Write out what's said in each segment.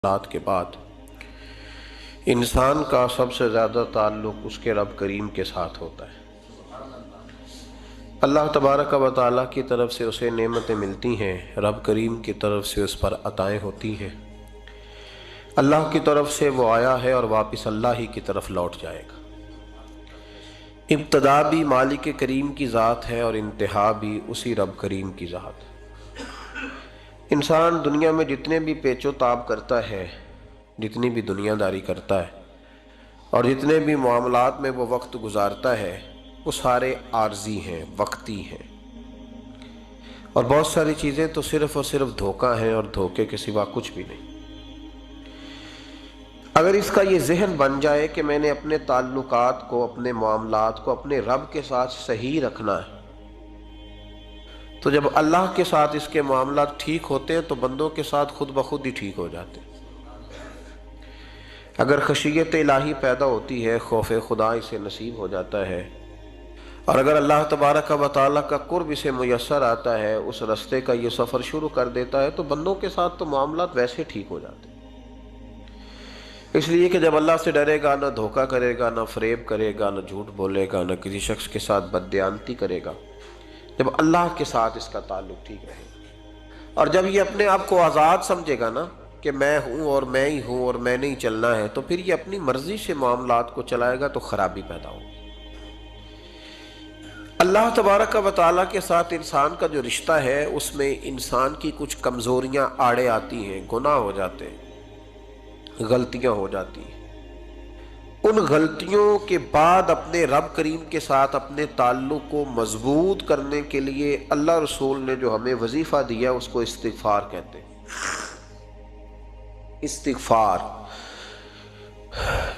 معاملات کے بعد انسان کا سب سے زیادہ تعلق اس کے رب کریم کے ساتھ ہوتا ہے۔ اللہ تبارک و تعالیٰ کی طرف سے اسے نعمتیں ملتی ہیں، رب کریم کی طرف سے اس پر عطائیں ہوتی ہیں۔ اللہ کی طرف سے وہ آیا ہے اور واپس اللہ ہی کی طرف لوٹ جائے گا۔ ابتدا بھی مالک کریم کی ذات ہے اور انتہا بھی اسی رب کریم کی ذات ہے۔ انسان دنیا میں جتنے بھی پیچ و تاب کرتا ہے، جتنی بھی دنیا داری کرتا ہے اور جتنے بھی معاملات میں وہ وقت گزارتا ہے، وہ سارے عارضی ہیں، وقتی ہیں، اور بہت ساری چیزیں تو صرف اور صرف دھوکہ ہیں اور دھوکے کے سوا کچھ بھی نہیں۔ اگر اس کا یہ ذہن بن جائے کہ میں نے اپنے تعلقات کو، اپنے معاملات کو اپنے رب کے ساتھ صحیح رکھنا ہے، تو جب اللہ کے ساتھ اس کے معاملات ٹھیک ہوتے ہیں تو بندوں کے ساتھ خود بخود ہی ٹھیک ہو جاتے ہیں۔ اگر خشیت الہی پیدا ہوتی ہے، خوف خدا اسے نصیب ہو جاتا ہے، اور اگر اللہ تبارک و تعالیٰ کا قرب اسے میسر آتا ہے، اس رستے کا یہ سفر شروع کر دیتا ہے، تو بندوں کے ساتھ تو معاملات ویسے ٹھیک ہو جاتے ہیں۔ اس لیے کہ جب اللہ سے ڈرے گا، نہ دھوکہ کرے گا، نہ فریب کرے گا، نہ جھوٹ بولے گا، نہ کسی شخص کے ساتھ بددیانتی کرے گا، جب اللہ کے ساتھ اس کا تعلق ٹھیک رہے گا، اور جب یہ اپنے آپ کو آزاد سمجھے گا نا کہ میں ہوں اور میں ہی ہوں اور میں نہیں چلنا ہے، تو پھر یہ اپنی مرضی سے معاملات کو چلائے گا تو خرابی پیدا ہوگی۔ اللہ تبارک و تعالیٰ کے ساتھ انسان کا جو رشتہ ہے، اس میں انسان کی کچھ کمزوریاں آڑے آتی ہیں، گناہ ہو جاتے ہیں، غلطیاں ہو جاتی ہیں۔ ان غلطیوں کے بعد اپنے رب کریم کے ساتھ اپنے تعلق کو مضبوط کرنے کے لیے اللہ رسول نے جو ہمیں وظیفہ دیا اس کو استغفار کہتے ہیں۔ استغفار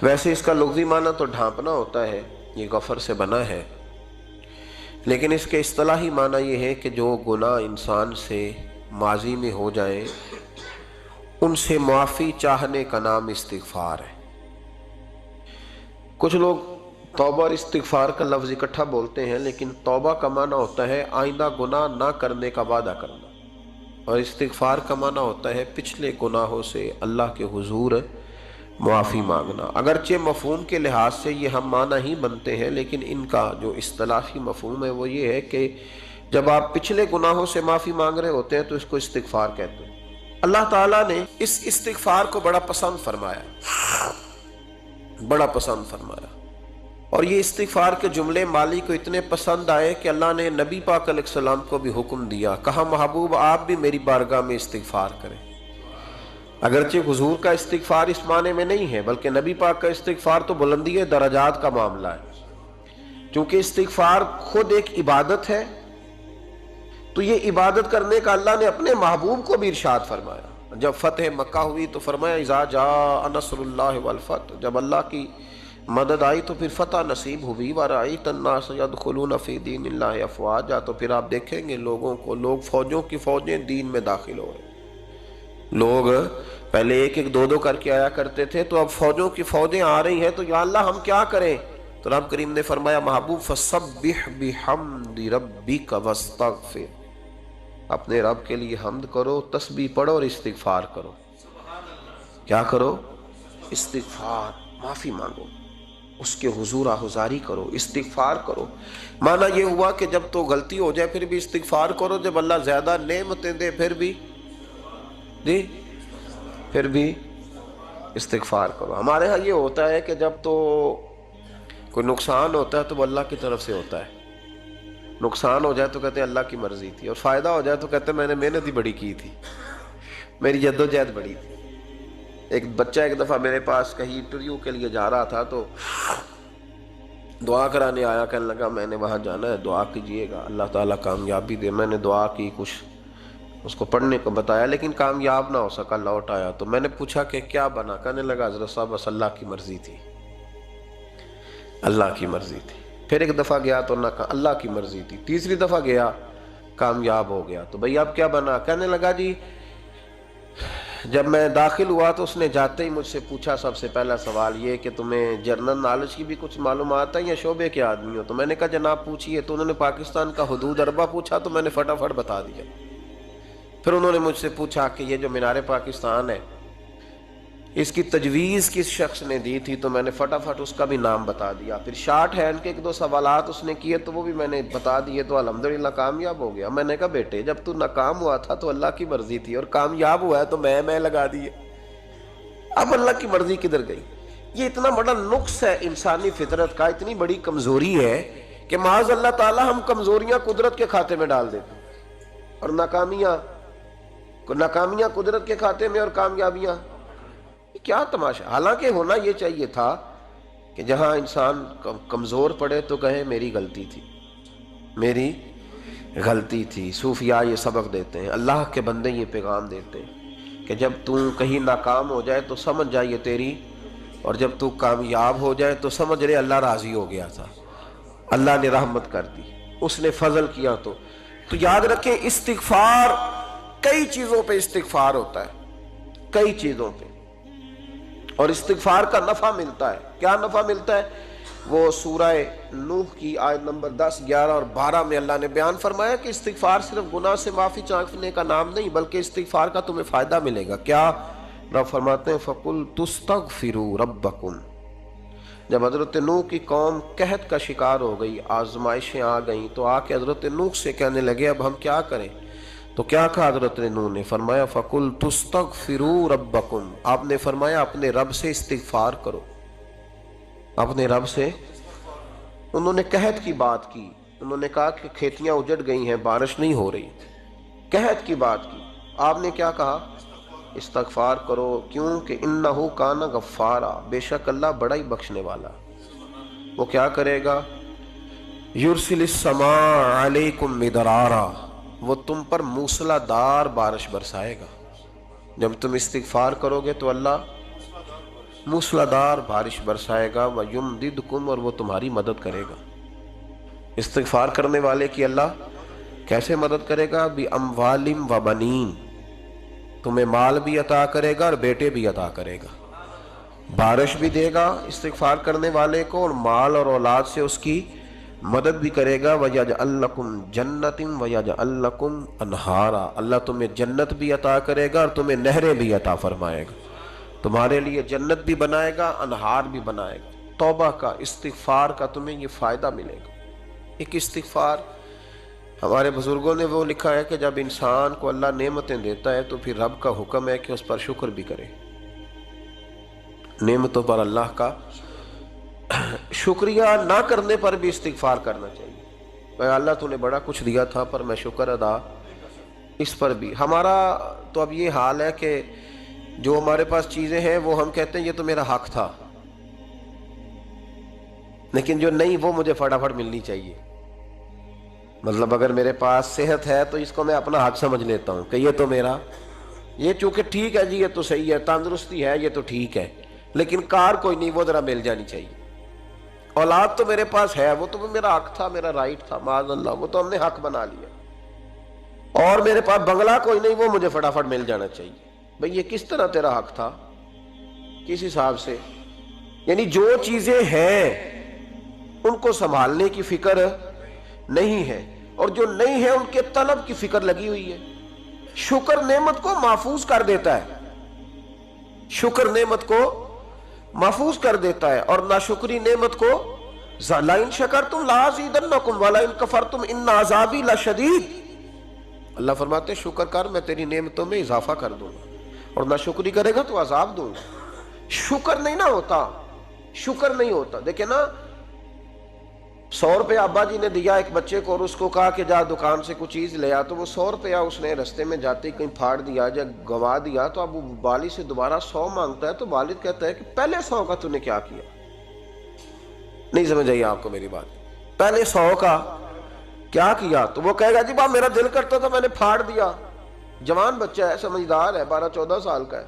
ویسے اس کا لفظی معنی تو ڈھانپنا ہوتا ہے، یہ غفر سے بنا ہے، لیکن اس کے اصطلاحی معنی یہ ہے کہ جو گناہ انسان سے ماضی میں ہو جائیں ان سے معافی چاہنے کا نام استغفار ہے۔ کچھ لوگ توبہ اور استغفار کا لفظ اکٹھا بولتے ہیں، لیکن توبہ کا معنی ہوتا ہے آئندہ گناہ نہ کرنے کا وعدہ کرنا، اور استغفار کا معنی ہوتا ہے پچھلے گناہوں سے اللہ کے حضور معافی مانگنا۔ اگرچہ مفہوم کے لحاظ سے یہ ہم معنی ہی بنتے ہیں، لیکن ان کا جو اصطلاحی مفہوم ہے وہ یہ ہے کہ جب آپ پچھلے گناہوں سے معافی مانگ رہے ہوتے ہیں تو اس کو استغفار کہتے ہیں۔ اللہ تعالیٰ نے اس استغفار کو بڑا پسند فرمایا، بڑا پسند فرمایا، اور یہ استغفار کے جملے مالی کو اتنے پسند آئے کہ اللہ نے نبی پاک علیہ السلام کو بھی حکم دیا، کہا محبوب آپ بھی میری بارگاہ میں استغفار کریں۔ اگرچہ حضور کا استغفار اس معنی میں نہیں ہے، بلکہ نبی پاک کا استغفار تو بلندی درجات کا معاملہ ہے، کیونکہ استغفار خود ایک عبادت ہے، تو یہ عبادت کرنے کا اللہ نے اپنے محبوب کو بھی ارشاد فرمایا۔ جب فتح مکہ ہوئی تو فرمایا اذا جاء نصر اللہ والفتح، جب اللہ کی مدد آئی تو پھر فتح نصیب ہوئی، وَرَأَيْتَ النَّاسَ يَدْخُلُونَ فِي دِينِ اللَّهِ أَفْوَاجًا، تو پھر آپ دیکھیں گے لوگوں کو، لوگ فوجوں کی فوجیں دین میں داخل ہو رہے۔ لوگ پہلے ایک ایک دو دو کر کے آیا کرتے تھے، تو اب فوجوں کی فوجیں آ رہی ہیں، تو یا اللہ ہم کیا کریں؟ تو رب کریم نے فرمایا محبوب فَسَبِّحْ بِحَمْدِ رَبِّكَ وَاسْتَغْفِرْ، اپنے رب کے لیے حمد کرو، تسبیح پڑھو اور استغفار کرو۔ کیا کرو؟ استغفار، معافی مانگو، اس کے حضور آہذاری کرو، استغفار کرو۔ معنی یہ ہوا کہ جب تو غلطی ہو جائے پھر بھی استغفار کرو، جب اللہ زیادہ نعمتیں دے پھر بھی پھر بھی استغفار کرو۔ ہمارے ہاں یہ ہوتا ہے کہ جب تو کوئی نقصان ہوتا ہے تو وہ اللہ کی طرف سے ہوتا ہے، نقصان ہو جائے تو کہتے ہیں اللہ کی مرضی تھی، اور فائدہ ہو جائے تو کہتے ہیں میں نے محنت ہی بڑی کی تھی، میری جدوجہد بڑی تھی۔ ایک بچہ ایک دفعہ میرے پاس کہیں انٹرویو کے لیے جا رہا تھا، تو دعا کرانے آیا، کہنے لگا میں نے وہاں جانا ہے، دعا کیجئے گا اللہ تعالیٰ کامیابی دے۔ میں نے دعا کی، کچھ اس کو پڑھنے کو بتایا، لیکن کامیاب نہ ہو سکا، لوٹ آیا۔ تو میں نے پوچھا کہ کیا بنا؟ کہنے لگا حضرت صاحب بس اللہ کی مرضی تھی، اللہ کی مرضی تھی۔ پھر ایک دفعہ گیا تو نہ کہا اللہ کی مرضی تھی، تیسری دفعہ گیا کامیاب ہو گیا۔ تو بھئی اب کیا بنا؟ کہنے لگا جی جب میں داخل ہوا تو اس نے جاتے ہی مجھ سے پوچھا سب سے پہلا سوال یہ کہ تمہیں جنرل نالج کی بھی کچھ معلومات ہے یا شعبے کے آدمی ہو؟ تو میں نے کہا جناب پوچھئے۔ تو انہوں نے پاکستان کا حدود اربہ پوچھا تو میں نے فٹافٹ بتا دیا۔ پھر انہوں نے مجھ سے پوچھا کہ یہ جو مینار پاکستان ہے اس کی تجویز کس شخص نے دی تھی تو میں نے فٹافٹ اس کا بھی نام بتا دیا. پھر شارٹ ہینڈ کے 1-2 سوالات اس نے کیے تو وہ بھی میں نے بتا دیے تو الحمدللہ کامیاب ہو گیا. میں نے کہا بیٹے جب تو ناکام ہوا تھا تو اللہ کی مرضی تھی اور کامیاب ہوا ہے تو میں لگا دیے. اب اللہ کی مرضی کدھر گئی؟ یہ اتنا بڑا نقص ہے انسانی فطرت کا، اتنی بڑی کمزوری ہے کہ معاذ اللہ تعالی ہم کمزوریاں قدرت کے کھاتے میں ڈال دیتے اور ناکامیاں قدرت کے کھاتے میں اور کامیابیاں. کیا تماشا! حالانکہ ہونا یہ چاہیے تھا کہ جہاں انسان کمزور پڑے تو کہے میری غلطی تھی. صوفیاء یہ سبق دیتے ہیں، اللہ کے بندے یہ پیغام دیتے ہیں کہ جب تو کہیں ناکام ہو جائے تو سمجھ جائے تیری، اور جب تو کامیاب ہو جائے تو سمجھ رہے اللہ راضی ہو گیا تھا، اللہ نے رحمت کر دی، اس نے فضل کیا. تو یاد رکھیں استغفار، کئی چیزوں پہ استغفار ہوتا ہے، کئی چیزوں پہ، اور استغفار کا نفع ملتا ہے. کیا نفع ملتا ہے؟ وہ سورہ نوح کی آیت نمبر 10، 11 اور 12 میں اللہ نے بیان فرمایا کہ استغفار صرف گناہ سے معافی چاہنے کا نام نہیں بلکہ استغفار کا تمہیں فائدہ ملے گا. کیا؟ رب فرماتے ہیں فَقُلْتُ اسْتَغْفِرُوا رَبَّكُمْ. جب حضرت نوح کی قوم قحط کا شکار ہو گئی، آزمائشیں آ گئیں، تو آ کے حضرت نوح سے کہنے لگے اب ہم کیا کریں؟ تو کیا کہا حضرت نوح نے؟ فرمایا فَقُلْتُ اسْتَغْفِرُوا رَبَّكُمْ. آپ نے فرمایا اپنے رب سے استغفار کرو، اپنے رب سے. انہوں نے قحط کی بات کی، انہوں نے کہا کہ کھیتیاں اجڑ گئی ہیں، بارش نہیں ہو رہی، قحط کی بات کی. آپ نے کیا کہا؟ استغفار کرو. کیوں کہ انہو کان غفارا، بے شک اللہ بڑا ہی بخشنے والا. وہ کیا کرے گا؟ یرسل السماء علیکم مدرارا، وہ تم پر موسلا دار بارش برسائے گا. جب تم استغفار کرو گے تو اللہ موسلا دار بارش برسائے گا. وَيُمْدِدْكُمْ، اور وہ تمہاری مدد کرے گا. استغفار کرنے والے کی اللہ کیسے مدد کرے گا؟ بِأَمْوَالٍ وَبَنِينَ، تمہیں مال بھی عطا کرے گا اور بیٹے بھی عطا کرے گا. بارش بھی دے گا استغفار کرنے والے کو، اور مال اور اولاد سے اس کی مدد بھی کرے گا. وَيَجْعَلْ لَكُمْ جَنَّةٍ وَيَجْعَلْ لَكُمْ أَنْهَارًا، اللہ تمہیں جنت بھی عطا کرے گا اور تمہیں نہریں بھی عطا فرمائے گا. تمہارے لیے جنت بھی بنائے گا، انہار بھی بنائے گا. توبہ کا، استغفار کا تمہیں یہ فائدہ ملے گا. ایک استغفار، ہمارے بزرگوں نے وہ لکھا ہے کہ جب انسان کو اللہ نعمتیں دیتا ہے تو پھر رب کا حکم ہے کہ اس پر شکر بھی کرے. نعمتوں پر اللہ کا شکریہ نہ کرنے پر بھی استغفار کرنا چاہیے. اے اللہ تو نے بڑا کچھ دیا تھا پر میں شکر ادا اس پر بھی. ہمارا تو اب یہ حال ہے کہ جو ہمارے پاس چیزیں ہیں وہ ہم کہتے ہیں یہ تو میرا حق تھا، لیکن جو نہیں وہ مجھے فٹافٹ ملنی چاہیے. مطلب اگر میرے پاس صحت ہے تو اس کو میں اپنا حق سمجھ لیتا ہوں کہ یہ تو میرا، یہ چونکہ ٹھیک ہے جی، یہ تو صحیح ہے، تندرستی ہے، یہ تو ٹھیک ہے، لیکن کار کوئی نہیں، وہ ذرا مل جانی چاہیے. اولاد تو میرے پاس ہے، وہ تو میرا حق تھا، میرا رائٹ تھا، معاذ اللہ وہ تو ہم نے حق بنا لیا. اور میرے پاس بنگلہ کوئی نہیں، وہ مجھے فٹافٹ مل جانا چاہیے. بھئی یہ کس طرح تیرا حق تھا؟ کس حساب سے؟ یعنی جو چیزیں ہیں ان کو سنبھالنے کی فکر نہیں ہے، اور جو نہیں ہے ان کے طلب کی فکر لگی ہوئی ہے. شکر نعمت کو محفوظ کر دیتا ہے، شکر نعمت کو محفوظ کر دیتا ہے، اور ناشکری نعمت کو لَئِن شَكَرْتُمْ لَأَزِيدَنَّكُمْ وَلَئِن كَفَرْتُمْ إِنَّ عَذَابِي لَشَدِيدٌ. اللہ فرماتے شکر کر، میں تیری نعمتوں میں اضافہ کر دوں گا، اور ناشکری کرے گا تو عذاب دوں گا. شکر نہیں نہ ہوتا، شکر نہیں ہوتا. دیکھیں نا، 100 روپے ابا جی نے دیا ایک بچے کو اور اس کو کہا کہ جا دکان سے کچھ چیز لے آ، تو وہ 100 روپیہ اس نے رستے میں جاتے کہیں پھاڑ دیا، جب گنوا دیا تو اب وہ والد سے دوبارہ 100 مانگتا ہے، تو والد کہتا ہے کہ پہلے 100 کا تو نے کیا کیا؟ نہیں سمجھ آئی آپ کو میری بات؟ پہلے 100 کا کیا کیا؟ تو وہ کہے گا جی میرا دل کرتا تھا میں نے پھاڑ دیا. جوان بچہ ہے، سمجھدار ہے، 12-14 سال کا ہے.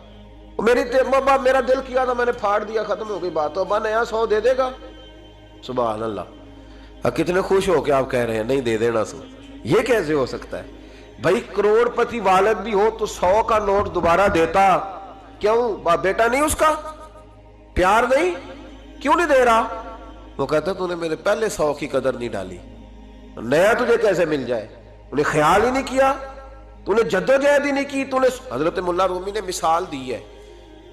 میرا دل کیا تھا میں نے پھاڑ دیا، ختم ہو گئی بات. تو ابا نیا 100 دے دے گا؟ سبحان اللہ. کتنے خوش ہو کے آپ کہہ رہے ہیں نہیں دے دینا سو. یہ کیسے ہو سکتا ہے بھائی؟ کروڑ پتی والد بھی ہو تو 100 کا نوٹ دوبارہ دیتا کیوں؟ بیٹا نہیں اس کا؟ پیار نہیں؟ کیوں نہیں دے رہا؟ وہ کہتا تو نے میرے پہلے 100 کی قدر نہیں ڈالی، نیا تجھے کیسے مل جائے؟ انہیں خیال ہی نہیں کیا، تو نے جدوجہد ہی نہیں کی. تو نے حضرت مولا رومی نے مثال دی ہے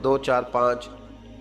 2 4 5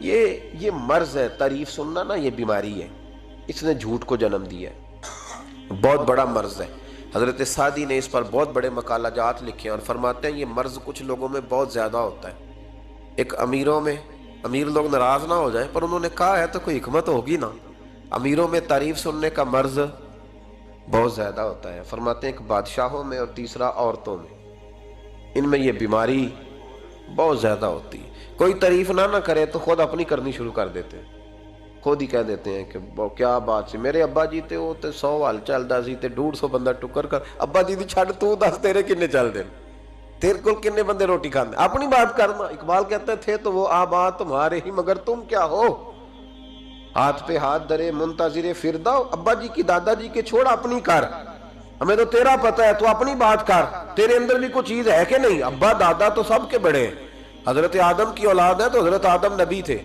یہ مرض ہے، تعریف سننا نا یہ بیماری ہے، اس نے جھوٹ کو جنم دیا ہے، بہت بڑا مرض ہے۔ حضرت سعدی نے اس پر بہت بڑے مقالہ جات لکھے ہیں اور فرماتے ہیں یہ مرض کچھ لوگوں میں بہت زیادہ ہوتا ہے۔ ایک امیروں میں، امیر لوگ ناراض نہ ہو جائیں پر انہوں نے کہا ہے تو کوئی حکمت ہوگی نا، امیروں میں تعریف سننے کا مرض بہت زیادہ ہوتا ہے۔ فرماتے ہیں ایک بادشاہوں میں اور تیسرا عورتوں میں، ان میں یہ بیماری بہت زیادہ ہوتی ہے۔ کوئی تعریف نہ کرے تو خود اپنی کرنی شروع کر دیتے ہیں، خود ہی کہہ دیتے ہیں کہ کیا بات سی، میرے ابا جی تے وہ تے 100 حال چلدا سی تے 150 بندہ ٹکر کر، ابا جی دی چھڑ تو دس تیرے کنے چل دے، تیرے کل کنے بندے روٹی کھاندے، اپنی بات کرنا۔ اقبال کہتے تھے تو وہ آبا تمہارے ہی مگر تم کیا ہو، ہاتھ پہ ہاتھ درے منتظر فرداؤ، ابا جی کی دادا جی کے چھوڑ اپنی کر، ہمیں تو تیرا پتہ ہے تو اپنی بات کر، تیرے اندر بھی کوئی چیز ہے کہ نہیں۔ ابا دادا تو سب کے بڑے ہیں، حضرت آدم کی اولاد ہے تو حضرت آدم نبی تھے،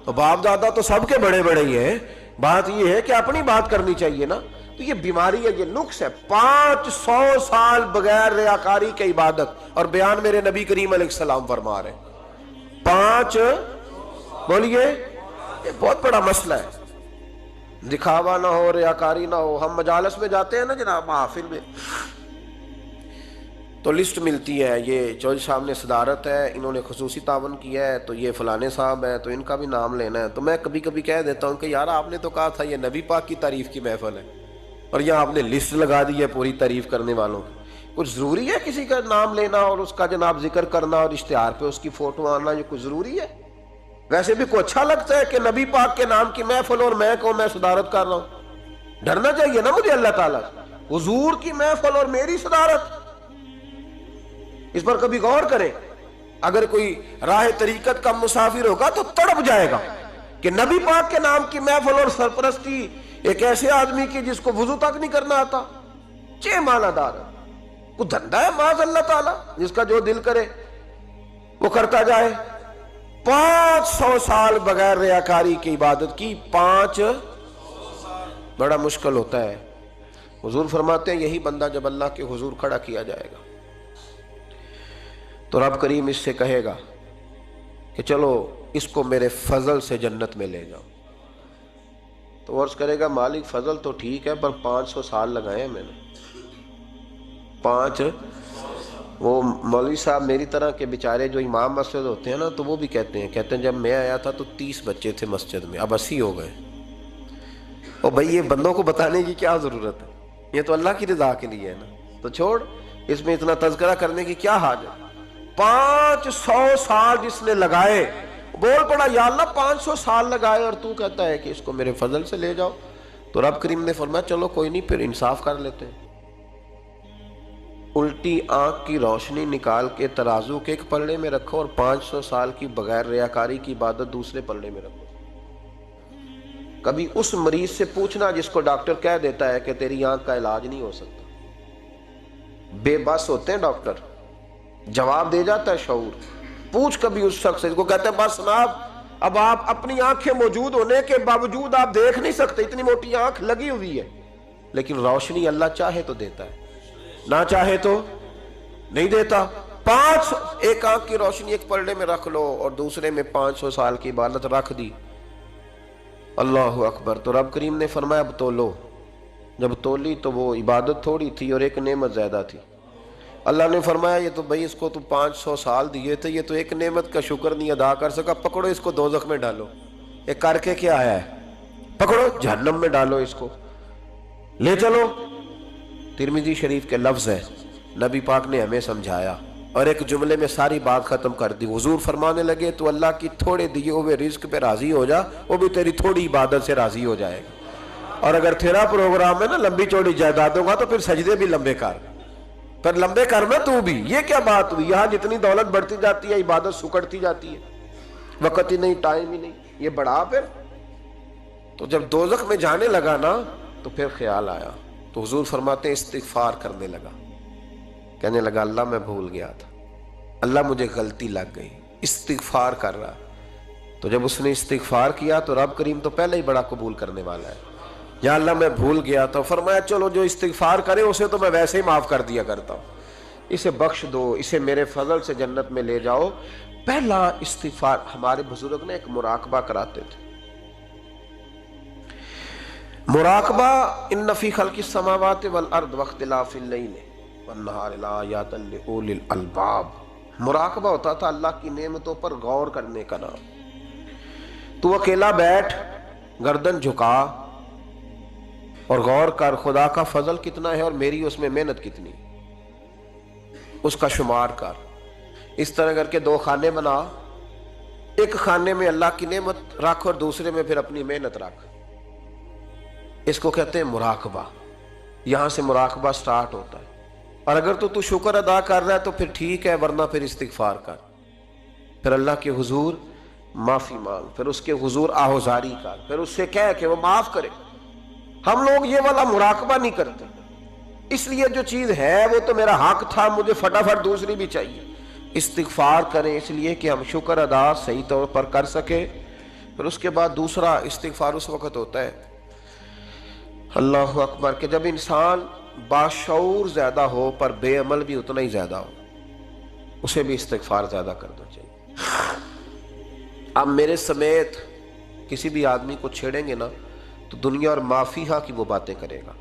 تو باپ دادا تو سب کے بڑے بڑے ہی ہیں، بات یہ ہے کہ اپنی بات کرنی چاہیے نا۔ تو یہ بیماری ہے، یہ نقص ہے۔ 500 سال بغیر ریاکاری کے عبادت، اور بیان میرے نبی کریم علیہ السلام فرما رہے ہیں 5، بولیے، یہ بہت بڑا مسئلہ ہے، دکھاوا نہ ہو، ریاکاری نہ ہو۔ ہم مجالس میں جاتے ہیں نا جناب، محافل میں، تو لسٹ ملتی ہے، یہ چودھری صاحب نے صدارت ہے، انہوں نے خصوصی تعاون کیا ہے، تو یہ فلانے صاحب ہے تو ان کا بھی نام لینا ہے۔ تو میں کبھی کبھی کہہ دیتا ہوں کہ یار آپ نے تو کہا تھا یہ نبی پاک کی تعریف کی محفل ہے، اور یہاں آپ نے لسٹ لگا دی ہے پوری تعریف کرنے والوں کی۔ کچھ ضروری ہے کسی کا نام لینا اور اس کا جناب ذکر کرنا اور اشتہار پہ اس کی فوٹو آنا، یہ کچھ ضروری ہے؟ ویسے بھی کوئی اچھا لگتا ہے کہ نبی پاک کے نام کی محفل اور میں صدارت کر رہا ہوں؟ ڈرنا چاہیے نا مجھے اللہ تعالیٰ، حضور کی محفل اور میری صدارت، اس پر کبھی غور کریں۔ اگر کوئی راہ طریقت کا مسافر ہوگا تو تڑپ جائے گا کہ نبی پاک کے نام کی محفل اور سرپرستی ایک ایسے آدمی کی جس کو وضو تک نہیں کرنا آتا، چھ معنی دار ہے، وہ دھندا ہے معاذ اللہ تعالیٰ، جس کا جو دل کرے وہ کرتا جائے۔ 500 سال بغیر ریاکاری کی عبادت کی، 5 بڑا مشکل ہوتا ہے۔ حضور فرماتے ہیں یہی بندہ جب اللہ کے حضور کھڑا کیا جائے گا تو رب کریم اس سے کہے گا کہ چلو اس کو میرے فضل سے جنت میں لے جاؤ، تو عرض کرے گا مالک فضل تو ٹھیک ہے پر 500 سال لگائے ہیں میں نے، 5۔ وہ مولوی صاحب میری طرح کے بیچارے جو امام مسجد ہوتے ہیں نا، تو وہ بھی کہتے ہیں جب میں آیا تھا تو 30 بچے تھے مسجد میں، اب 80 ہو گئے۔ اور بھائی یہ بندوں کو بتانے کی کیا ضرورت ہے، یہ تو اللہ کی رضا کے لیے ہے نا، تو چھوڑ اس میں اتنا تذکرہ کرنے کی کیا حاجت۔ 500 سال جس نے لگائے، بول پڑا یا اللہ 500 سال لگائے اور تو کہتا ہے کہ اس کو میرے فضل سے لے جاؤ، تو رب کریم نے فرمایا چلو کوئی نہیں، پھر انصاف کر لیتے ہیں، الٹی آنکھ کی روشنی نکال کے ترازو کے ایک پلڑے میں رکھو اور 500 سال کی بغیر ریاکاری کی عبادت دوسرے پلڑے میں رکھو۔ کبھی اس مریض سے پوچھنا جس کو ڈاکٹر کہہ دیتا ہے کہ تیری آنکھ کا علاج نہیں ہو سکتا، بے بس ہوتے ہیں ڈاکٹر، جواب دے جاتا ہے شعور۔ پوچھ کبھی اس شخص سے کو کہتے ہیں بس جناب اب آپ اپنی آنکھیں موجود ہونے کے باوجود آپ دیکھ نہیں سکتے، اتنی موٹی آنکھ لگی ہوئی ہے، لیکن روشنی اللہ چاہے تو دیتا ہے، نہ چاہے تو نہیں دیتا۔ 5 ایک آنکھ کی روشنی ایک پلڑے میں رکھ لو اور دوسرے میں 500 سال کی عبادت رکھ دی، اللہ اکبر۔ تو رب کریم نے فرمایا اب تولو، جب تولی تو وہ عبادت تھوڑی تھی اور ایک نعمت زیادہ تھی۔ اللہ نے فرمایا یہ تو بھائی اس کو تو 500 سال دیے تھے، یہ تو ایک نعمت کا شکر نہیں ادا کر سکا، پکڑو اس کو دوزخ میں ڈالو۔ یہ کر کے کیا آیا ہے، پکڑو جہنم میں ڈالو اس کو، لے چلو۔ ترمذی شریف کے لفظ ہے، نبی پاک نے ہمیں سمجھایا اور ایک جملے میں ساری بات ختم کر دی۔ حضور فرمانے لگے تو اللہ کی تھوڑے دیے ہوئے رزق پہ راضی ہو جا، وہ بھی تیری تھوڑی عبادت سے راضی ہو جائے گا، اور اگر تیرا پروگرام ہے نا لمبی چوڑی جائیدادوں کا تو پھر سجدے بھی لمبے کر، پھر لمبے کرنا تو بھی۔ یہ کیا بات ہوئی، یہاں جتنی دولت بڑھتی جاتی ہے عبادت سکڑتی جاتی ہے، وقت ہی نہیں، ٹائم ہی نہیں، یہ بڑھا پھر۔ تو جب دوزخ میں جانے لگا نا تو پھر خیال آیا، تو حضور فرماتے ہیں استغفار کرنے لگا، کہنے لگا اللہ میں بھول گیا تھا، اللہ مجھے غلطی لگ گئی، استغفار کر رہا۔ تو جب اس نے استغفار کیا تو رب کریم تو پہلے ہی بڑا قبول کرنے والا ہے، یا اللہ میں بھول گیا تو فرمایا چلو جو استغفار کرے اسے تو میں ویسے ہی معاف کر دیا کرتا ہوں، اسے بخش دو، اسے میرے فضل سے جنت میں لے جاؤ۔ پہلا استغفار ہمارے بزرگ نے ایک مراقبہ کراتے تھے. مراقبہ ان فی خلق السماوات والارض واختلاف اللیل والنہار لآیات لأولی الالباب. مراقبہ ہوتا تھا اللہ کی نعمتوں پر غور کرنے کا نام. تو اکیلا بیٹھ، گردن جھکا اور غور کر خدا کا فضل کتنا ہے اور میری اس میں محنت کتنی، اس کا شمار کر. اس طرح کر کے دو خانے بنا، ایک خانے میں اللہ کی نعمت رکھ اور دوسرے میں پھر اپنی محنت رکھ. اس کو کہتے ہیں مراقبہ. یہاں سے مراقبہ سٹارٹ ہوتا ہے. اور اگر تو شکر ادا کر رہا ہے تو پھر ٹھیک ہے، ورنہ پھر استغفار کر، پھر اللہ کے حضور معافی مانگ، پھر اس کے حضور آہوزاری کر، پھر اس سے کہہ کہ وہ معاف کرے. ہم لوگ یہ والا مراقبہ نہیں کرتے، اس لیے جو چیز ہے وہ تو میرا حق تھا، مجھے فٹافٹ دوسری بھی چاہیے. استغفار کریں اس لیے کہ ہم شکر ادا صحیح طور پر کر سکے. پھر اس کے بعد دوسرا استغفار اس وقت ہوتا ہے اللہ اکبر کہ جب انسان باشعور زیادہ ہو پر بے عمل بھی اتنا ہی زیادہ ہو، اسے بھی استغفار زیادہ کرنا چاہیے. اب میرے سمیت کسی بھی آدمی کو چھیڑیں گے نا تو دنیا اور مافیہ کی وہ باتیں کرے گا،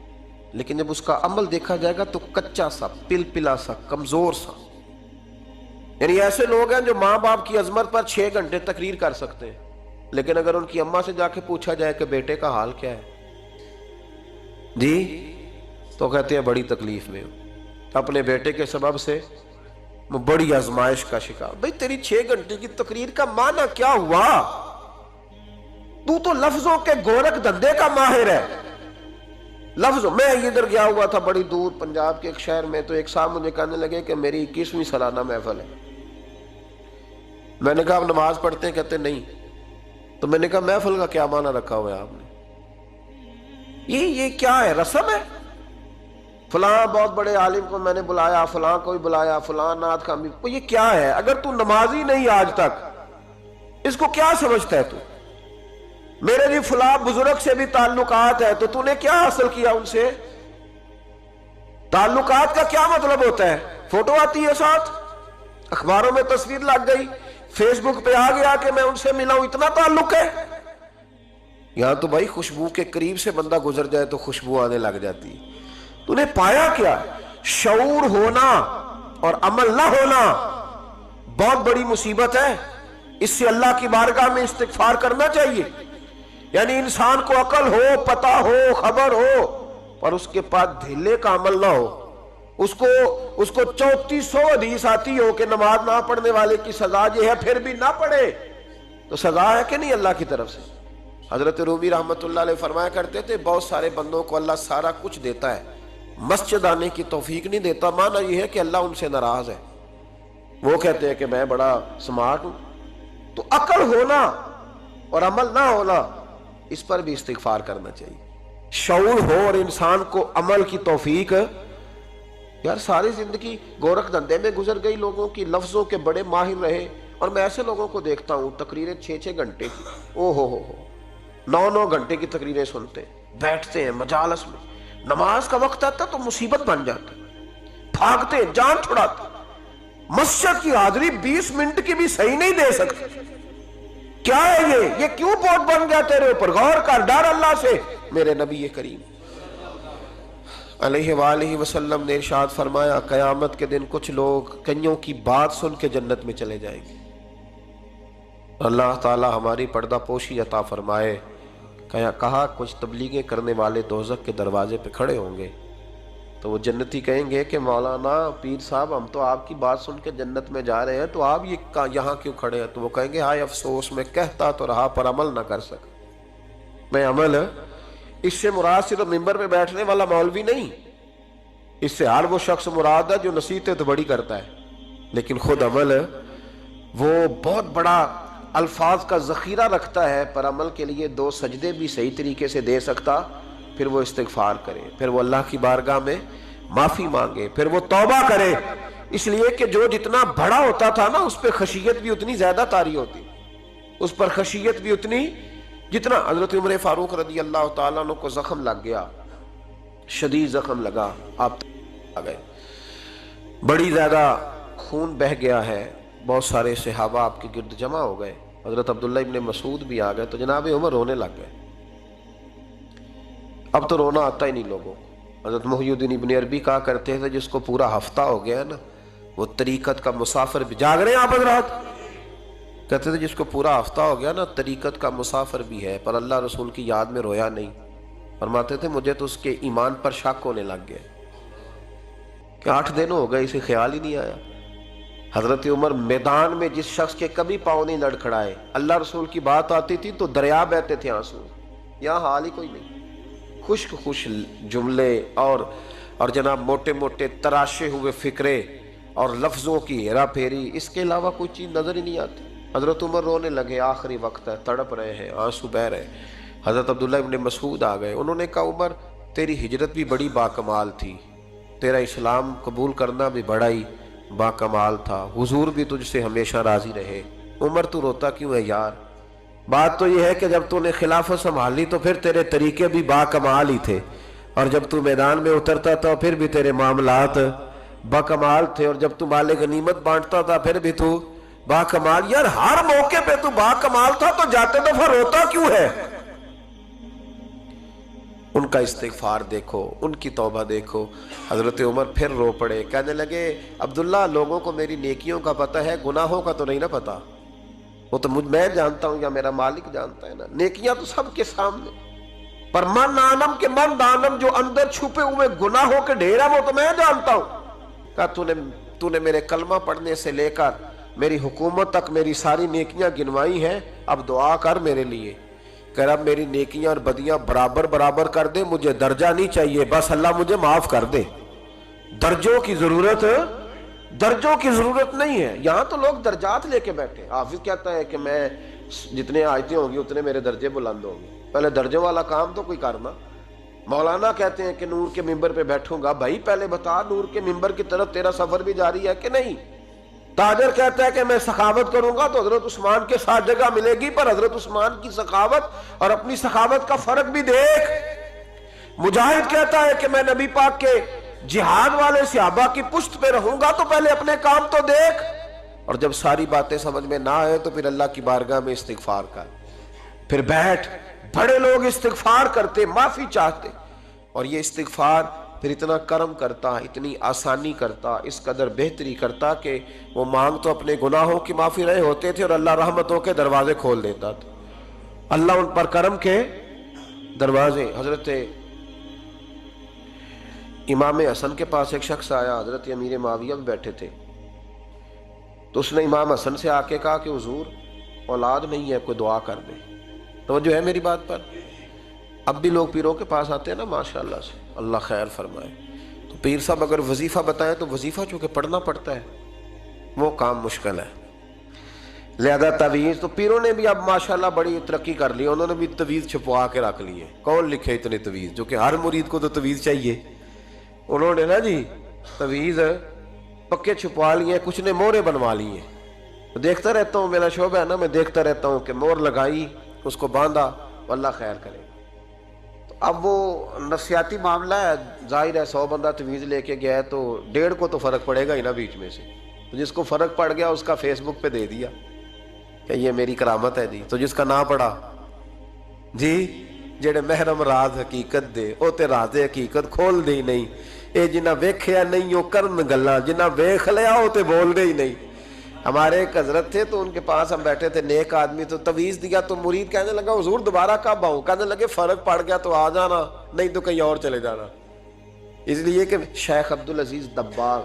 لیکن جب اس کا عمل دیکھا جائے گا تو کچا سا، پلپلا سا، کمزور سا. یعنی ایسے لوگ ہیں جو ماں باپ کی عظمت پر 6 گھنٹے تقریر کر سکتے ہیں، لیکن اگر ان کی اماں سے جا کے پوچھا جائے کہ بیٹے کا حال کیا ہے جی، تو کہتے ہیں بڑی تکلیف میں ہوں، اپنے بیٹے کے سبب سے بڑی آزمائش کا شکار. بھئی تیری 6 گھنٹے کی تقریر کا معنی کیا ہوا؟ تو لفظوں کے گورکھ دھندے کا ماہر ہے. لفظوں میں ادھر گیا ہوا تھا بڑی دور پنجاب کے ایک شہر میں، تو ایک صاحب مجھے کہنے لگے کہ میری 21ویں سالانہ محفل ہے. میں نے کہا آپ نماز پڑھتے ہیں؟ کہتے نہیں. تو میں نے کہا محفل کا کیا معنی رکھا ہوا ہے آپ نے؟ یہ کیا ہے، رسم ہے؟ فلاں بہت بڑے عالم کو میں نے بلایا، فلاں کو بھی بلایا، فلاں نعت خامی. یہ کیا ہے؟ اگر تو نمازی نہیں آج تک، اس کو کیا سمجھتا ہے تو؟ میرے بھی فلاں بزرگ سے بھی تعلقات ہے، تو نے کیا حاصل کیا ان سے؟ تعلقات کا کیا مطلب ہوتا ہے؟ فوٹو آتی ہے ساتھ، اخباروں میں تصویر لگ گئی، فیس بک پہ آ گیا کہ میں ان سے ملا ہوں، اتنا تعلق ہے. یہاں تو بھائی خوشبو کے قریب سے بندہ گزر جائے تو خوشبو آنے لگ جاتی ہے. تو نے پایا کیا؟ شعور ہونا اور عمل نہ ہونا بہت بڑی مصیبت ہے. اس سے اللہ کی بارگاہ میں استغفار کرنا چاہیے. یعنی انسان کو عقل ہو، پتہ ہو، خبر ہو، پر اس کے پاس دھیلے کا عمل نہ ہو. اس کو 3400 حدیث آتی ہو کہ نماز نہ پڑھنے والے کی سزا یہ ہے، پھر بھی نہ پڑھے تو سزا ہے کہ نہیں اللہ کی طرف سے؟ حضرت رومی رحمت اللہ علیہ فرمایا کرتے تھے بہت سارے بندوں کو اللہ سارا کچھ دیتا ہے، مسجد آنے کی توفیق نہیں دیتا. معنی یہ ہے کہ اللہ ان سے ناراض ہے. وہ کہتے ہیں کہ میں بڑا سمارٹ ہوں. تو عقل ہونا اور عمل نہ ہونا، اس پر بھی استغفار کرنا چاہیے. شعور ہو اور انسان کو عمل کی توفیق. یار ساری زندگی گورکھ دھندے میں گزر گئی لوگوں کی، لفظوں کے بڑے ماہر رہے، اور میں ایسے لوگوں کو دیکھتا ہوں تقریریں 6 گھنٹے کی، او ہو 9 گھنٹے کی تقریریں سنتے ہیں، بیٹھتے ہیں مجالس میں. نماز کا وقت آتا تو مصیبت بن جاتا، بھاگتے ہیں، جان چھڑاتے. مسجد کی حاضری 20 منٹ کی بھی صحیح نہیں دے سکتے. کیا ہے یہ کیوں بہت بن گیا تیرے اوپر؟ غور کر، ڈر اللہ سے. میرے نبی کریم علیہ وآلہ وسلم نے ارشاد فرمایا قیامت کے دن کچھ لوگ کئیوں کی بات سن کے جنت میں چلے جائیں گے. اللہ تعالی ہماری پردہ پوشی عطا فرمائے. کہا کچھ تبلیغیں کرنے والے دوزخ کے دروازے پہ کھڑے ہوں گے تو وہ جنتی کہیں گے کہ مولانا پیر صاحب ہم تو آپ کی بات سن کے جنت میں جا رہے ہیں، تو آپ یہاں کیوں کھڑے ہیں؟ تو وہ کہیں گے ہائے افسوس، میں کہتا تو رہا پر عمل نہ کر سکا. میں عمل، اس سے مراد صرف ممبر پہ بیٹھنے والا مولوی نہیں، اس سے ہر وہ شخص مراد ہے جو نصیحتیں تو بڑی کرتا ہے لیکن خود عمل وہ بہت بڑا الفاظ کا ذخیرہ رکھتا ہے، پر عمل کے لیے 2 سجدے بھی صحیح طریقے سے دے سکتا. پھر وہ استغفار کرے، پھر وہ اللہ کی بارگاہ میں معافی مانگے، پھر وہ توبہ کرے. اس لیے کہ جو جتنا بڑا ہوتا تھا نا اس پہ خشیت بھی اتنی زیادہ طاری ہوتی، اس پر خشیت بھی اتنی جتنا. حضرت عمر فاروق رضی اللہ تعالیٰ عنہ کو زخم لگ گیا، شدید زخم لگا، آپ آ گئے، بڑی زیادہ خون بہ گیا ہے، بہت سارے صحابہ آپ کے گرد جمع ہو گئے، حضرت عبداللہ ابن مسعود بھی آ گئے، تو جناب عمر رونے لگ گئے۔ اب تو رونا آتا ہی نہیں لوگوں کو۔ حضرت محی الدین ابن عربی کہا کرتے تھے جس کو پورا ہفتہ ہو گیا ہے نا، وہ طریقت کا مسافر بھی، جاگ رہے ہیں آپ حضرات؟ کہتے تھے جس کو پورا ہفتہ ہو گیا نا طریقت کا مسافر بھی ہے، پر اللہ رسول کی یاد میں رویا نہیں۔ فرماتے تھے مجھے تو اس کے ایمان پر شک ہونے لگ گیا کہ 8 دن ہو گئے، اسے خیال ہی نہیں آیا۔ حضرت عمر میدان میں جس شخص کے کبھی پاؤں نہیں لڑکھڑائے، اللہ رسول کی بات آتی تھی تو دریا بہتے تھے آنسو، یہاں حال ہی کوئی نہیں۔ خشک خشک جملے اور جناب موٹے موٹے تراشے ہوئے فکرے اور لفظوں کی ہیرا پھیری، اس کے علاوہ کوئی چیز نظر ہی نہیں آتی۔ حضرت عمر رونے لگے، آخری وقت ہے، تڑپ رہے ہیں، آنسو بہہ رہے۔ حضرت عبداللہ ابن مسعود آ گئے، انہوں نے کہا عمر تیری ہجرت بھی بڑی باکمال تھی، تیرا اسلام قبول کرنا بھی بڑا ہی باکمال تھا، حضور بھی تجھ سے ہمیشہ راضی رہے۔ عمر تو روتا کیوں ہے یار؟ بات تو یہ ہے کہ جب تو نے خلافت سنبھالی تو پھر تیرے طریقے بھی باکمال ہی تھے، اور جب تو میدان میں اترتا تھا پھر بھی تیرے معاملات باکمال تھے، اور جب تو مال غنیمت بانٹتا تھا پھر بھی تو باکمال۔ یار ہر موقع پہ تو باکمال تھا، تو جاتے دفعہ روتا کیوں ہے؟ ان کا استغفار دیکھو، ان کی توبہ دیکھو۔ حضرت عمر پھر رو پڑے، کہنے لگے عبداللہ لوگوں کو میری نیکیوں کا پتہ ہے، گناہوں کا تو نہیں نا پتہ۔ وہ تو میں جانتا ہوں یا میرا مالک جانتا ہے نا، نیکیاں تو سب کے سامنے، پر من آنم کے من دانم، جو اندر چھپے ہوئے گناہوں کے ڈھیر ہیں وہ تو میں جانتا ہوں۔ کہا تو نے میرے کلمہ پڑھنے سے لے کر میری حکومت تک میری ساری نیکیاں گنوائی ہیں، اب دعا کر میرے لیے کہ رب میری نیکیاں اور بدیاں برابر برابر کر دے، مجھے درجہ نہیں چاہیے، بس اللہ مجھے معاف کر دے۔ درجوں کی ضرورت نہیں ہے، یہاں تو لوگ درجات لے کے بیٹھے۔ حافظ کہتا ہے کہ میں جتنے آیتیں ہوں گی اتنے میرے درجے بلند ہوں گے، پہلے درجوں والا کام تو کوئی کرنا۔ مولانا کہتے ہیں کہ نور کے ممبر پہ بیٹھوں گا، بھائی پہلے بتا نور کے ممبر کی طرف تیرا سفر بھی جاری ہے کہ نہیں؟ تاجر کہتا ہے کہ میں سخاوت کروں گا تو حضرت عثمان کے ساتھ جگہ ملے گی، پر حضرت عثمان کی سخاوت اور اپنی سخاوت کا فرق بھی دیکھ۔ مجاہد کہتا ہے کہ میں نبی پاک کے جہاد والے صحابہ کی پشت پہ رہوں گا، تو پہلے اپنے کام تو دیکھ۔ اور جب ساری باتیں سمجھ میں نہ آئے تو پھر اللہ کی بارگاہ میں استغفار کر، پھر بیٹھ۔ بڑے لوگ استغفار کرتے، معافی چاہتے، اور یہ استغفار پھر اتنا کرم کرتا، اتنی آسانی کرتا، اس قدر بہتری کرتا کہ وہ مانگ تو اپنے گناہوں کی معافی رہے ہوتے تھے، اور اللہ رحمتوں کے دروازے کھول دیتا تھا، اللہ ان پر کرم کے دروازے۔ حضرت امام حسن کے پاس ایک شخص آیا، حضرت امیر معاویہ بھی بیٹھے تھے، تو اس نے امام حسن سے آ کے کہا کہ حضور اولاد نہیں ہے، کوئی دعا کر دے۔ توجہ ہے میری بات پر؟ اب بھی لوگ پیروں کے پاس آتے ہیں نا، ماشاءاللہ سے، اللہ خیر فرمائے، تو پیر صاحب اگر وظیفہ بتائیں تو وظیفہ چونکہ پڑھنا پڑتا ہے، وہ کام مشکل ہے، لہذا تعویذ تو پیروں نے بھی اب ماشاءاللہ بڑی ترقی کر لی، انہوں نے بھی تعویذ چھپوا کے رکھ لیے۔ کون لکھے اتنے تعویذ؟ جو کہ ہر مرید کو تو تعویذ چاہیے، انہوں نے نا جی تعویذ پکے چھپوا لیے، کچھ نے مورے بنوا لی ہیں۔ دیکھتا رہتا ہوں، میرا شعبہ ہے نا، میں دیکھتا رہتا ہوں کہ مور لگائی، اس کو باندھا، اللہ خیر کرے۔ اب وہ نفسیاتی معاملہ ہے، ظاہر ہے 100 بندہ تعویذ لے کے گیا ہے تو 1.5 کو تو فرق پڑے گا ہی نا بیچ میں سے، تو جس کو فرق پڑ گیا اس کا فیس بک پہ دے دیا کہ یہ میری کرامت ہے جی، تو جس کا نہ پڑا جی جڑے محرم راز حقیقت دے او تے راز حقیقت کھول دے ہی نہیں، اے جنہ ویکھیا نہیں او کرن گلاں، جنہ ویکھ لیا او تے بول دے ہی نہیں۔ ہمارے ایک حضرت تھے تو ان کے پاس ہم بیٹھے تھے، نیک آدمی، تو تعویذ دیا تو مرید کہنے لگا حضور دوبارہ کب آؤں؟ کہنے لگے فرق پڑ گیا تو آ جانا، نہیں تو کہیں اور چلے جانا۔ اس لیے کہ شیخ عبدالعزیز دباغ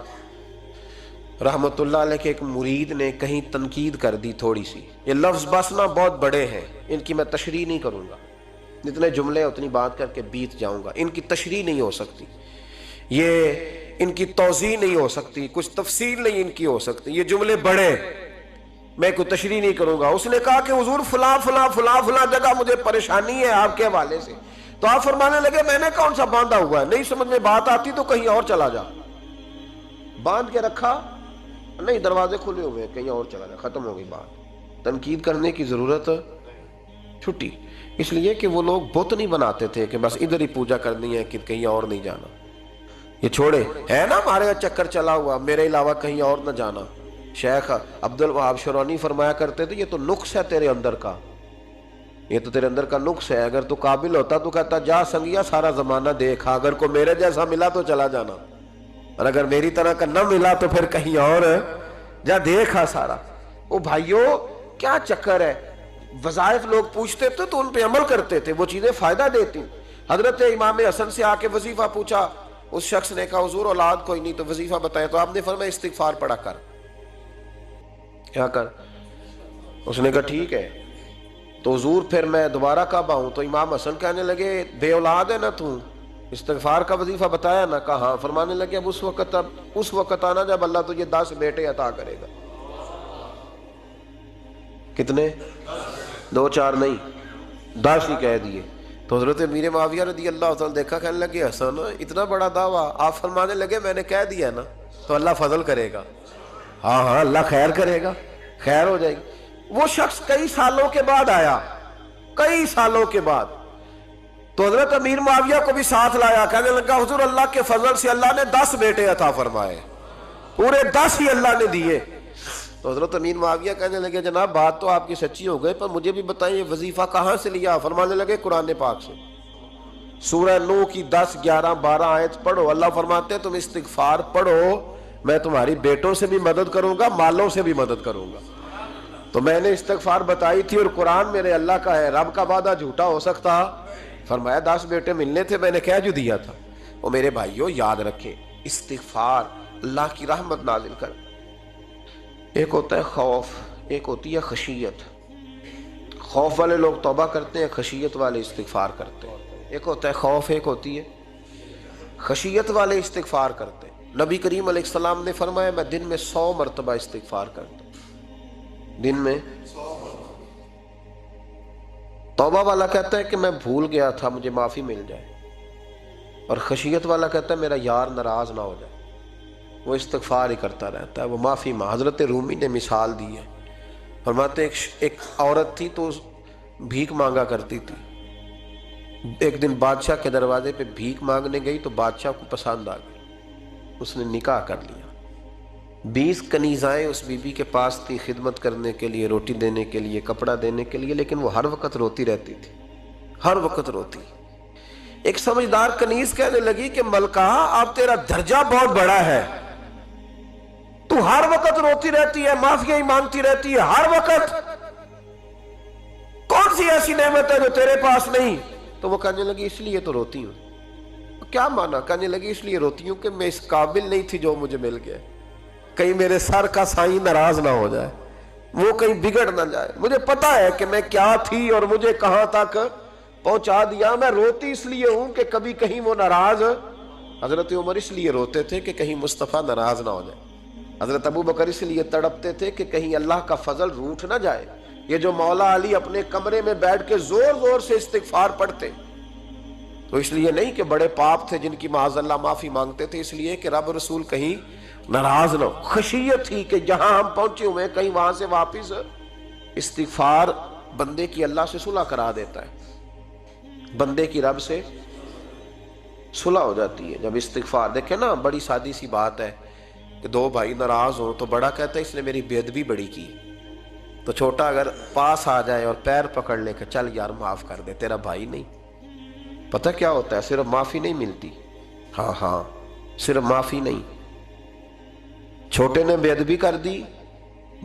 رحمت اللہ علیہ کے ایک مرید نے کہیں تنقید کر دی تھوڑی سی، یہ لفظ بس نا بہت بڑے ہیں، ان کی میں تشریح نہیں کروں گا، جتنے جملے اتنی بات کر کے بیت جاؤں گا، ان کی تشریح نہیں ہو سکتی، یہ ان کی توضیح نہیں ہو سکتی، کچھ تفصیل نہیں ان کی ہو سکتی، یہ جملے بڑے، میں کوئی تشریح نہیں کروں گا۔ اس نے کہا کہ حضور فلاں فلاں فلاں فلاں جگہ مجھے پریشانی ہے آپ کے حوالے سے، تو آپ فرمانے لگے میں نے کون سا باندھا ہوا ہے، نہیں سمجھ میں بات آتی تو کہیں اور چلا جا، باندھ کے رکھا نہیں، دروازے کھلے ہوئے ہیں، کہیں اور چلا جا، ختم ہو گئی بات۔ تنقید کرنے کی ضرورت چھٹی، اس لیے کہ وہ لوگ بت نہیں بناتے تھے کہ بس ادھر ہی پوجا کرنی ہے کہ کہیں اور نہیں جانا، یہ چھوڑے ہے نا ہمارے چکر چلا ہوا، میرے علاوہ کہیں اور نہ جانا، شیخ عبد الوہاب شرونی فرمایا کرتے تھے یہ تو نقص ہے تیرے اندر کا، یہ تو تیرے اندر کا نقص ہے، اگر تو قابل ہوتا تو کہتا جا سنگیا سارا زمانہ دیکھا، اگر کو میرے جیسا ملا تو چلا جانا، اور اگر میری طرح کا نہ ملا تو پھر کہیں اور جا دیکھا سارا۔ او بھائیو کیا چکر ہے، وظائف لوگ پوچھتے تھے تو ان پہ عمل کرتے تھے، وہ چیزیں فائدہ دیتی۔ حضرت امام حسن سے آ کے وظیفہ پوچھا، اس شخص نے کہا حضور اولاد کوئی نہیں تو وظیفہ بتایا، تو آپ نے فرمایا استغفار پڑھا کر۔ کیا کر؟ اس نے کہا ٹھیک ہے۔ تو حضور پھر میں دوبارہ کب آؤں؟ تو امام حسن کہنے لگے بے اولاد ہے نا تو، استغفار کا وظیفہ بتایا نا؟ کہا ہاں۔ فرمانے لگے اب اس وقت آنا جب اللہ تجھے 10 بیٹے عطا کرے گا۔ کتنے؟ 2 4 نہیں، 10 ہی کہہ دیے۔ تو حضرت امیر معاویہ رضی اللہ تعالیٰ دیکھا، کہنے لگے حسن اتنا بڑا دعویٰ؟ آپ فرمانے لگے میں نے کہہ دیا نا تو اللہ فضل کرے گا، ہاں ہاں اللہ خیر کرے گا، خیر ہو جائے گی۔ وہ شخص کئی سالوں کے بعد آیا، کئی سالوں کے بعد، تو حضرت امیر معاویہ کو بھی ساتھ لایا، کہنے لگا حضور اللہ کے فضل سے اللہ نے 10 بیٹے عطا فرمائے، پورے 10 ہی اللہ نے دیے۔ تو حضرت امیر معاویہ کہنے لگے جناب بات تو آپ کی سچی ہو گئی، پر مجھے بھی بتائیں یہ وظیفہ کہاں سے لیا؟ فرمانے لگے قرآن پاک سے، سورہ نوح کی 10 11 12 آیت پڑھو۔ اللہ فرماتے ہیں تم استغفار پڑھو، میں تمہاری بیٹوں سے بھی مدد کروں گا، مالوں سے بھی مدد کروں گا۔ تو میں نے استغفار بتائی تھی اور قرآن میرے اللہ کا ہے، رب کا وعدہ جھوٹا ہو سکتا؟ فرمایا 10 بیٹے ملنے تھے، میں نے کہہ جو دیا تھا۔ وہ میرے بھائیوں یاد رکھیں، استغفار اللہ کی رحمت نازل کر۔ ایک ہوتا ہے خوف، ایک ہوتی ہے خشیت۔ خوف والے لوگ توبہ کرتے ہیں، خشیت والے استغفار کرتے ہیں۔ ایک ہوتا ہے خوف، ایک ہوتی ہے خشیت والے استغفار کرتے ہیں۔ نبی کریم علیہ السلام نے فرمایا میں دن میں 100 مرتبہ استغفار کرتا ہوں، دن میں۔ توبہ والا کہتا ہے کہ میں بھول گیا تھا مجھے معافی مل جائے، اور خشیت والا کہتا ہے میرا یار ناراض نہ ہو جائے، وہ استغفار ہی کرتا رہتا ہے، وہ معافی حضرت رومی نے مثال دی ہے، فرماتے ایک عورت تھی تو بھیک مانگا کرتی تھی، ایک دن بادشاہ کے دروازے پہ بھیک مانگنے گئی تو بادشاہ کو پسند آ گئی، اس نے نکاح کر لیا۔ 20 کنیزائیں اس بی بی کے پاس تھی خدمت کرنے کے لیے، روٹی دینے کے لیے، کپڑا دینے کے لیے، لیکن وہ ہر وقت روتی رہتی تھی، ہر وقت روتی۔ ایک سمجھدار کنیز کہنے لگی کہ ملکہ اب تیرا درجہ بہت بڑا ہے، تو ہر وقت روتی رہتی ہے، معافیاں ہی مانگتی رہتی ہے ہر وقت، کون سی ایسی نعمت ہے جو تیرے پاس نہیں؟ تو وہ کہنے لگی اس لیے تو روتی ہوں۔ کیا مانا؟ کہنے لگی اس لیے روتی ہوں کہ میں اس قابل نہیں تھی جو مجھے مل گیا، کہیں میرے سر کا سائیں ناراض نہ ہو جائے، وہ کہیں بگڑ نہ جائے، مجھے پتا ہے کہ میں کیا تھی اور مجھے کہاں تک پہنچا دیا، میں روتی اس لیے ہوں کہ کبھی کہیں وہ ناراض۔ حضرت عمر اس لیے روتے تھے کہ کہیں مصطفیٰ ناراض نہ ہو جائے، حضرت ابو بکر اس لیے تڑپتے تھے کہ کہیں اللہ کا فضل روٹھ نہ جائے۔ یہ جو مولا علی اپنے کمرے میں بیٹھ کے زور زور سے استغفار پڑھتے تو اس لیے نہیں کہ بڑے پاپ تھے جن کی معاذ اللہ معافی مانگتے تھے، اس لیے کہ رب رسول کہیں ناراض نہ ہو۔ خشیت تھی کہ جہاں ہم پہنچے ہوئے کہیں وہاں سے واپس۔ استغفار بندے کی اللہ سے صلح کرا دیتا ہے، بندے کی رب سے صلح ہو جاتی ہے جب استغفار۔ دیکھیں نا بڑی سادی سی بات ہے کہ 2 بھائی ناراض ہوں تو بڑا کہتا ہے اس نے میری بے ادبی بڑی کی، تو چھوٹا اگر پاس آ جائے اور پیر پکڑ لے کہ چل یار معاف کر دے، تیرا بھائی نہیں۔ پتہ کیا ہوتا ہے؟ صرف معافی نہیں ملتی، ہاں صرف معافی نہیں، چھوٹے نے بے ادبی کر دی،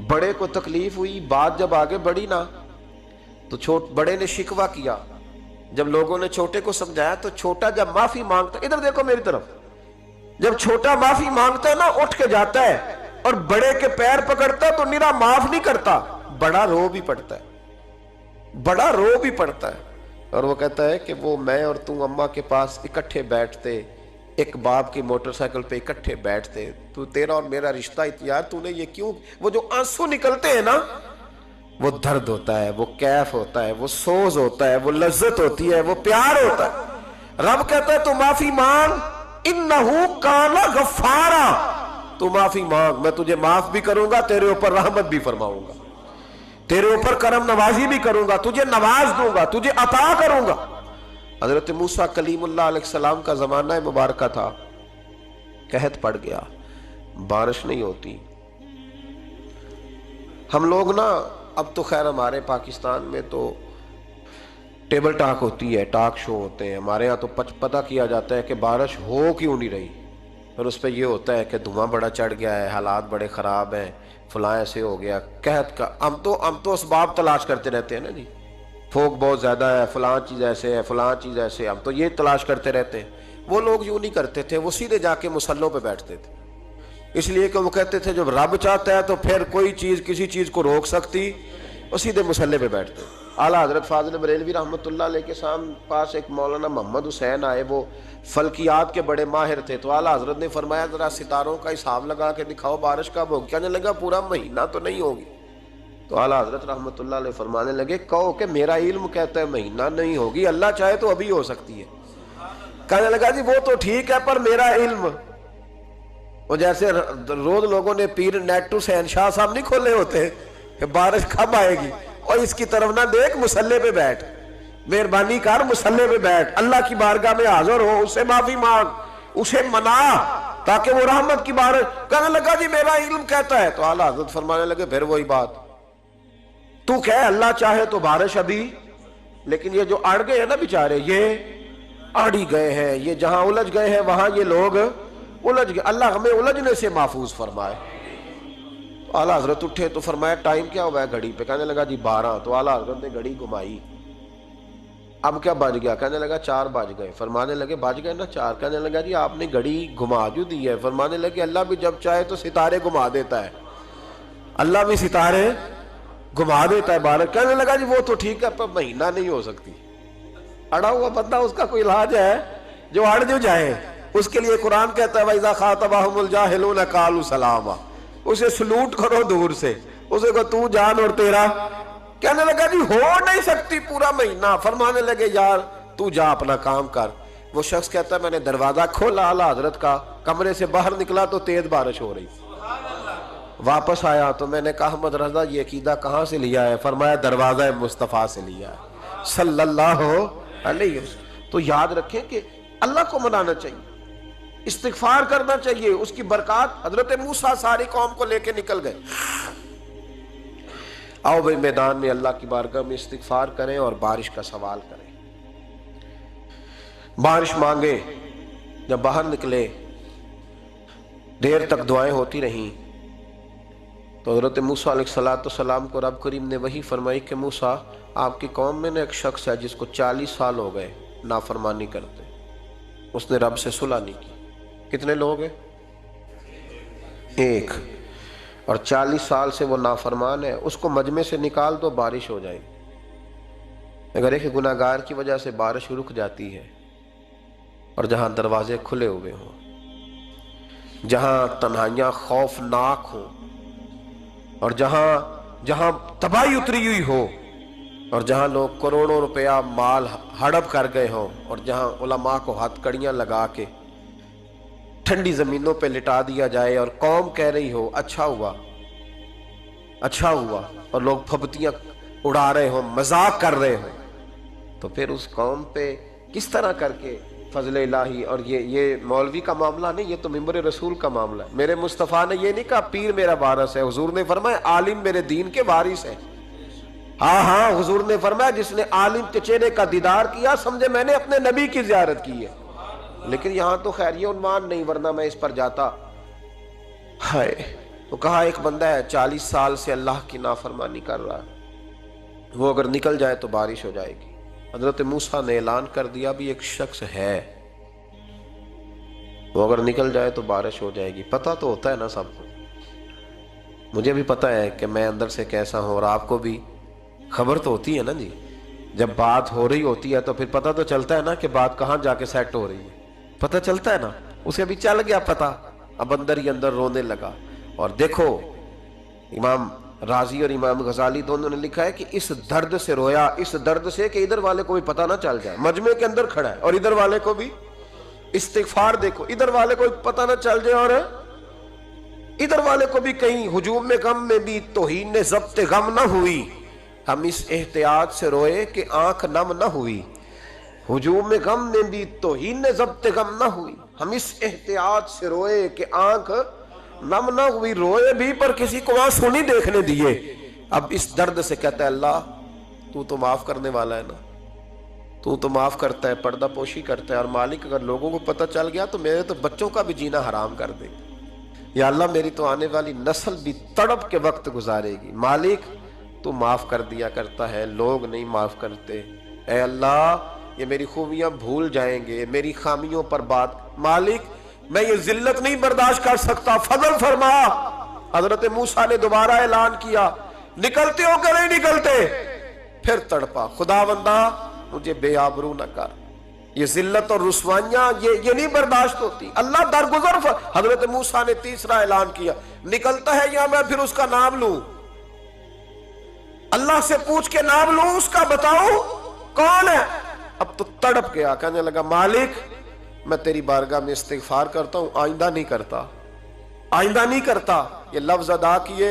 بڑے کو تکلیف ہوئی، بات جب آگے بڑھی نا تو بڑے نے شکوہ کیا، جب لوگوں نے چھوٹے کو سمجھایا تو چھوٹا جب معافی مانگتا، ادھر دیکھو میری طرف، جب چھوٹا معافی مانگتا ہے نا اٹھ کے جاتا ہے اور بڑے کے پیر پکڑتا ہے تو نرا معاف نہیں کرتا، بڑا رو بھی پڑتا ہے، بڑا رو بھی پڑتا ہے، اور وہ کہتا ہے کہ وہ میں اور تم اماں کے پاس اکٹھے بیٹھتے، ایک باپ کی موٹر سائیکل پہ اکٹھے بیٹھتے، تو تیرا اور میرا رشتہ یار تو نے یہ کیوں؟ وہ جو آنسو نکلتے ہیں نا وہ درد ہوتا ہے، وہ کیف ہوتا ہے، وہ سوز ہوتا ہے، وہ لذت ہوتی ہے، وہ پیار ہوتا ہے۔ رب کہتا ہے تو معافی مانگ، انہو کان غفارا، تو معافی مانگ، میں تجھے معاف بھی کروں گا، تیرے اوپر رحمت بھی فرماؤں گا، تیرے اوپر کرم نوازی بھی کروں گا، تجھے نواز دوں گا، تجھے عطا کروں گا۔ حضرت موسیٰ کلیم اللہ علیہ السلام کا زمانہ مبارکہ تھا، قحط پڑ گیا، بارش نہیں ہوتی، ہم لوگ نا اب تو خیر ہمارے پاکستان میں تو ٹیبل ٹاک ہوتی ہے، ٹاک شو ہوتے ہیں، ہمارے ہاں تو پتہ کیا جاتا ہے کہ بارش ہو کیوں نہیں رہی، اور اس پہ یہ ہوتا ہے کہ دھواں بڑا چڑھ گیا ہے، حالات بڑے خراب ہیں، فلاں ایسے ہو گیا، قحط کا ہم تو اسباب تلاش کرتے رہتے ہیں نا جی، پھوک بہت زیادہ ہے، فلاں چیز ایسے ہے، فلاں چیز ایسے، ہم تو یہ تلاش کرتے رہتے ہیں۔ وہ لوگ یوں نہیں کرتے تھے، وہ سیدھے جا کے مصلوں پہ بیٹھتے تھے، اس لیے کہ وہ کہتے تھے جب رب چاہتا ہے تو پھر کوئی چیز کسی چیز کو روک سکتی، وہ سیدھے مصلے پہ بیٹھتے۔ اعلیٰ حضرت فاضل بریلوی رحمۃ اللہ علیہ کے پاس ایک مولانا محمد حسین آئے، وہ فلکیات کے بڑے ماہر تھے، تو اعلیٰ حضرت نے فرمایا ذرا ستاروں کا حساب لگا کے دکھاؤ بارش کب ہوگی۔ کہنے لگا پورا مہینہ تو نہیں ہوگی۔ تو اعلیٰ حضرت رحمۃ اللہ علیہ فرمانے لگے کہو کہ میرا علم کہتا ہے مہینہ نہیں ہوگی، اللہ چاہے تو ابھی ہو سکتی ہے۔ کہنے لگا جی وہ تو ٹھیک ہے پر میرا علم، وہ جیسے روز لوگوں نے پیر نیٹو حسین شاہ صاحب نہیں کھولے ہوتے کہ بارش کب آئے گی، اور اس کی طرف نہ دیکھ، مصلے پہ بیٹھ، مہربانی کر مصلے پہ بیٹھ، اللہ کی بارگاہ میں حاضر ہو، اس سے معافی مانگ، اسے منا تاکہ وہ رحمت کی بارش۔ کہنے لگا جی میرا علم کہتا ہے۔ تو اعلیٰ حضرت فرمانے لگے پھر وہی بات، تو کہہ اللہ چاہے تو بارش ابھی، لیکن یہ جو اڑ گئے ہیں نا بیچارے، یہ اڑ ہی گئے ہیں، یہ جہاں الجھ گئے ہیں وہاں یہ لوگ الجھ گئے، اللہ ہمیں الجھنے سے محفوظ فرمائے۔ تو اعلیٰ حضرت اٹھے تو فرمایا ٹائم کیا ہوا ہے گھڑی پہ؟ کہنے لگا جی 12۔ تو اعلیٰ حضرت نے گھڑی گھمائی، اب کیا بج گیا؟ کہنے لگا 4 بج گئے۔ فرمانے لگے بج گئے نا 4؟ کہنے لگا جی آپ نے گھڑی گھما جو دی ہے۔ فرمانے لگے اللہ بھی جب چاہے تو ستارے گھما دیتا ہے، اللہ بھی ستارے گھما دیتا ہے بارش۔ کہنے لگا جی وہ تو ٹھیک ہے پر مہینہ نہیں ہو سکتی۔ اڑا ہوا بندہ، اس کا کوئی علاج ہے؟ جو اڑ جو جائے اس کے لیے قرآن کہتا ہے وَإِذَا خَاطَبَهُمُ الْجَاهِلُونَ قَالُوا سَلَامًا، اسے سلوٹ کرو دور سے، اسے کہو تو جان اور تیرا۔ کہنے لگا جی ہو نہیں سکتی پورا مہینہ۔ فرمانے لگے یار تو جا اپنا کام کر۔ وہ شخص کہتا ہے میں نے دروازہ کھولا اعلیٰ حضرت کا، کمرے سے باہر نکلا تو تیز بارش ہو رہی، واپس آیا تو میں نے کہا احمد رضا یہ عقیدہ کہاں سے لیا ہے؟ فرمایا دروازہ مصطفیٰ سے لیا ہے صلی اللہ علیہ وسلم۔ تو یاد رکھیں کہ اللہ کو منانا چاہیے، استغفار کرنا چاہیے، اس کی برکات۔ حضرت موسیٰ ساری قوم کو لے کے نکل گئے۔ آؤ بھائی میدان میں اللہ کی بارگاہ میں استغفار کریں اور بارش کا سوال کریں، بارش مانگیں۔ جب باہر نکلے دیر تک دعائیں ہوتی رہیں تو حضرت موسیٰ علیہ السلام کو رب کریم نے وحی فرمائی کہ موسیٰ آپ کی قوم میں نے ایک شخص ہے جس کو 40 سال ہو گئے نافرمانی کرتے، اس نے رب سے صلح نہیں کی۔ کتنے لوگ ہیں؟ ایک، اور 40 سال سے وہ نافرمان ہے، اس کو مجمع سے نکال دو بارش ہو جائے گی۔ اگر ایک گناہگار کی وجہ سے بارش رک جاتی ہے اور جہاں دروازے کھلے ہوئے ہوں، جہاں تنہائیاں خوفناک ہوں، اور جہاں تباہی اتری ہوئی ہو، اور جہاں لوگ کروڑوں روپیہ مال ہڑپ کر گئے ہوں، اور جہاں علماء کو ہتھ کڑیاں لگا کے ٹھنڈی زمینوں پہ لٹا دیا جائے اور قوم کہہ رہی ہو اچھا ہوا اچھا ہوا، اور لوگ پھبتیاں اڑا رہے ہوں، مذاق کر رہے ہوں، تو پھر اس قوم پہ کس طرح کر کے فضل الہی۔ اور یہ مولوی کا معاملہ نہیں، یہ تو ممبر رسول کا معاملہ ہے۔ میرے مصطفیٰ نے یہ نہیں کہا پیر میرا وارث ہے، حضور نے فرمایا عالم میرے دین کے وارث ہے۔ ہاں حضور نے فرمایا جس نے عالم کے چہرے کا دیدار کیا سمجھے میں نے اپنے نبی کی زیارت کی ہے۔ لیکن یہاں تو خیر یہ عنوان نہیں، ورنہ میں اس پر جاتا۔ ہائے، تو کہا ایک بندہ ہے 40 سال سے اللہ کی نافرمانی کر رہا ہے، وہ اگر نکل جائے تو بارش ہو جائے گی۔ حضرت موسیٰ نے اعلان کر دیا بھی ایک شخص ہے، وہ اگر نکل جائے تو بارش ہو جائے گی۔ پتہ تو ہوتا ہے نا سب کو، مجھے بھی پتہ ہے کہ میں اندر سے کیسا ہوں، اور آپ کو بھی خبر تو ہوتی ہے نا جی۔ جب بات ہو رہی ہوتی ہے تو پھر پتہ تو چلتا ہے نا کہ بات کہاں جا کے سیٹ ہو رہی ہے، پتہ چلتا ہے نا۔ اسے بھی چل گیا پتہ، اب اندر ہی اندر رونے لگا۔ اور دیکھو امام رازی اور امام غزالی دونوں نے لکھا ہے کہ اس درد سے رویا، اس درد سے کہ ادھر والے کو بھی پتہ نہ چل جائے، مجمع کے اندر کھڑا ہے اور ادھر والے کو بھی استغفار، دیکھو ادھر والے کو پتہ نہ چل جائے اور ادھر والے کو بھی کہیں ہجوم میں غم میں بھی توہین نے ضبط غم نہ ہوئی۔ ہم اس احتیاط سے روئے کہ آنکھ نم نہ ہوئی، ہجوم میں غم میں بھی توہین نے ضبط غم نہ ہوئی۔ ہم اس احتیاط سے روئے کہ آنکھ نم نہ ہوئی، روئے بھی پر کسی کو آنسو نہیں دیکھنے دیے۔ اب اس درد سے کہتا ہے اللہ تو تو معاف کرنے والا ہے نا، تو تو معاف کرتا ہے، پردہ پوشی کرتا ہے، اور مالک اگر لوگوں کو پتہ چل گیا تو میرے تو بچوں کا بھی جینا حرام کر دے گا، یا اللہ میری تو آنے والی نسل بھی تڑپ کے وقت گزارے گی۔ مالک تو معاف کر دیا کرتا ہے، لوگ نہیں معاف کرتے، اے اللہ یہ میری خوبیاں بھول جائیں گے، میری خامیوں پر بات، مالک میں یہ ذلت نہیں برداشت کر سکتا، فضل فرما۔ حضرت موسیٰ نے دوبارہ اعلان کیا، نکلتے ہو کہ نہیں نکلتے؟ پھر تڑپا، خداوندا مجھے بے آبرو نہ کر، یہ ذلت اور رسوائیاں یہ نہیں برداشت ہوتی، اللہ درگزر۔ حضرت موسیٰ نے تیسرا اعلان کیا، نکلتا ہے یا میں پھر اس کا نام لوں؟ اللہ سے پوچھ کے نام لوں اس کا، بتاؤ کون ہے؟ اب تو تڑپ گیا، کہنے لگا مالک میں تیری بارگاہ میں استغفار کرتا ہوں، آئندہ نہیں کرتا، آئندہ نہیں کرتا۔ یہ لفظ ادا کیے،